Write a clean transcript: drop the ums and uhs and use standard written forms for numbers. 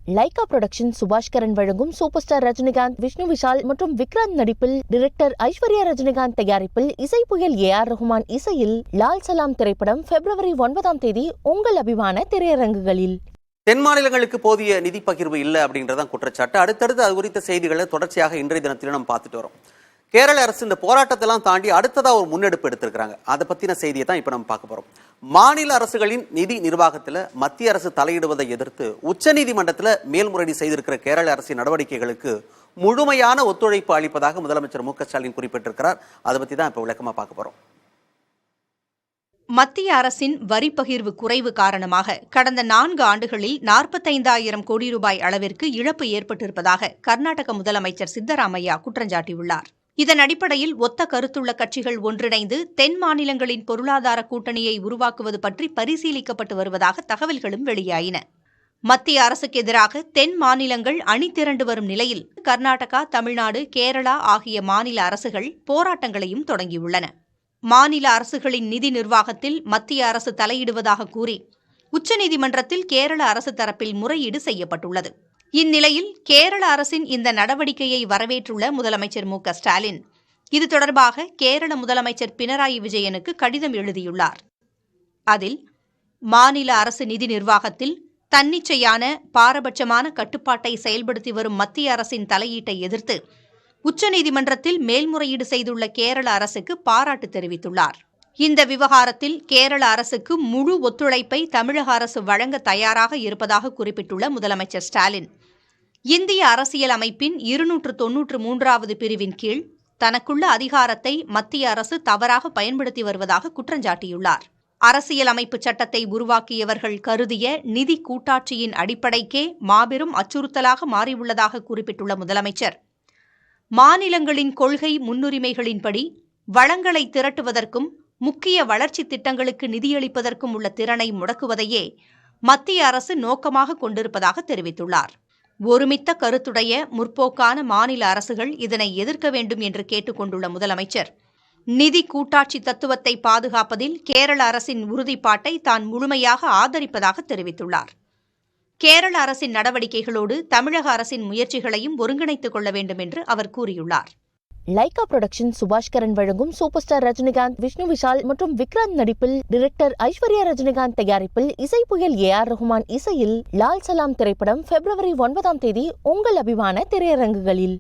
Lyca production Subaskaran வழங்கும் super star Rajinikanth, Vishnu Vishal மற்றும் விக்ராந்த் நடிப்பில், டைரக்டர் ஐஸ்வர்யா ரஜினிகாந்த் தயாரிப்பில், இசை புயல் AR ரஹ்மான் இசையில் லால் சலாம் திரைப்படம் February 9 உங்கள் அபிமான திரையரங்குகளில். தென் மாநிலங்களுக்கு போதிய நிதி பகிர்வு இல்லை அப்படின்றதான் குற்றச்சாட்டு. அடுத்தடுத்து அது குறித்த செய்திகளை தொடர்ச்சியாக இன்றைய தினத்திலும் நம்ம பார்த்துட்டு வரோம். கேரள அரசு இந்த போராட்டத்தெல்லாம் தாண்டி அடுத்ததா ஒரு முன்னெடுப்பு எடுத்திருக்கிறாங்க. அதை பத்தின செய்தியை தான் இப்ப நம்ம பார்க்க போறோம். மாநில அரசுகளின் நிதி நிர்வாகத்தில் மத்திய அரசு தலையிடுவதை எதிர்த்து உச்சநீதிமன்றத்தில் மேல்முறையீடு செய்திருக்கிற கேரள அரசின் நடவடிக்கைகளுக்கு முழுமையான ஒத்துழைப்பு அளிப்பதாக முதலமைச்சர் மு க ஸ்டாலின் குறிப்பிட்டிருக்கிறார். அதை பத்தி தான் இப்ப விளக்கமா பார்க்க போறோம். மத்திய அரசின் வரி பகிர்வு குறைவு காரணமாக கடந்த 4 ஆண்டுகளில் 45,000 கோடி ரூபாய் அளவிற்கு இழப்பு ஏற்பட்டிருப்பதாக கர்நாடக முதலமைச்சர் சித்தராமையா குற்றஞ்சாட்டியுள்ளார். இதன் அடிப்படையில் ஒத்த கருத்துள்ள கட்சிகள் ஒன்றிணைந்து தென் மாநிலங்களின் பொருளாதார கூட்டணியை உருவாக்குவது பற்றி பரிசீலிக்கப்பட்டு வருவதாக தகவல்களும் வெளியாயின. மத்திய அரசுக்கு எதிராக தென் மாநிலங்கள் அணி திரண்டு வரும் நிலையில் கர்நாடகா, தமிழ்நாடு, கேரளா ஆகிய மாநில அரசுகள் போராட்டங்களையும் தொடங்கியுள்ளன. மாநில அரசுகளின் நிதி நிர்வாகத்தில் மத்திய அரசு தலையிடுவதாக கூறி உச்சநீதிமன்றத்தில் கேரள அரசு தரப்பில் முறையீடு செய்யப்பட்டுள்ளது. இந்நிலையில் கேரள அரசின் இந்த நடவடிக்கையை வரவேற்றுள்ள முதலமைச்சர் மு க ஸ்டாலின் இது தொடர்பாக கேரள முதலமைச்சர் பினராயி விஜயனுக்கு கடிதம் எழுதியுள்ளார். அதில் மாநில அரசு நிதி நிர்வாகத்தில் தன்னிச்சையான பாரபட்சமான கட்டுப்பாட்டை செயல்படுத்தி வரும் மத்திய அரசின் தலையீட்டை எதிர்த்து உச்சநீதிமன்றத்தில் மேல்முறையீடு செய்துள்ள கேரள அரசுக்கு பாராட்டு தெரிவித்துள்ளார். இந்த விவகாரத்தில் கேரள அரசுக்கு முழு ஒத்துழைப்பை தமிழக அரசு வழங்க தயாராக இருப்பதாக குறிப்பிட்டுள்ள முதலமைச்சர் ஸ்டாலின், இந்திய அரசியல் அமைப்பின் 293வது பிரிவின் கீழ் தனக்குள்ள அதிகாரத்தை மத்திய அரசு தவறாக பயன்படுத்தி வருவதாக குற்றஞ்சாட்டியுள்ளார். அரசியலமைப்பு சட்டத்தை உருவாக்கியவர்கள் கருதிய நிதி கூட்டாட்சியின் அடிப்படைக்கே மாபெரும் அச்சுறுத்தலாக மாறியுள்ளதாக குறிப்பிட்டுள்ள முதலமைச்சர், மாநிலங்களின் கொள்கை முன்னுரிமைகளின்படி வளங்களை திரட்டுவதற்கும் முக்கிய வளர்ச்சி திட்டங்களுக்கு நிதியளிப்பதற்கும் உள்ள திறனை முடக்குவதையே மத்திய அரசு நோக்கமாக கொண்டிருப்பதாக தெரிவித்துள்ளார். ஒருமித்த கருத்துடைய முற்போக்கான மாநில அரசுகள் இதனை எதிர்க்க வேண்டும் என்று கேட்டுக் கொண்டுள்ள முதலமைச்சர், நிதி கூட்டாட்சி தத்துவத்தை பாதுகாப்பதில் கேரள அரசின் உறுதிப்பாட்டை தான் முழுமையாக ஆதரிப்பதாக தெரிவித்துள்ளார். கேரள அரசின் நடவடிக்கைகளோடு தமிழக அரசின் முயற்சிகளையும் ஒருங்கிணைத்துக் கொள்ள வேண்டும் என்று அவர் கூறியுள்ளார். லைகா புரொடக்ஷன் சுபாஷ்கரன் வழங்கும் சூப்பர் ஸ்டார் ரஜினிகாந்த், விஷ்ணு விஷால் மற்றும் விக்ராந்த் நடிப்பில், டைரக்டர் ஐஸ்வர்யா ரஜினிகாந்த் தயாரிப்பில், இசை புயல் AR ரஹ்மான் இசையில் லால் சலாம் திரைப்படம் February 9 உங்கள் அபிமான திரையரங்குகளில்.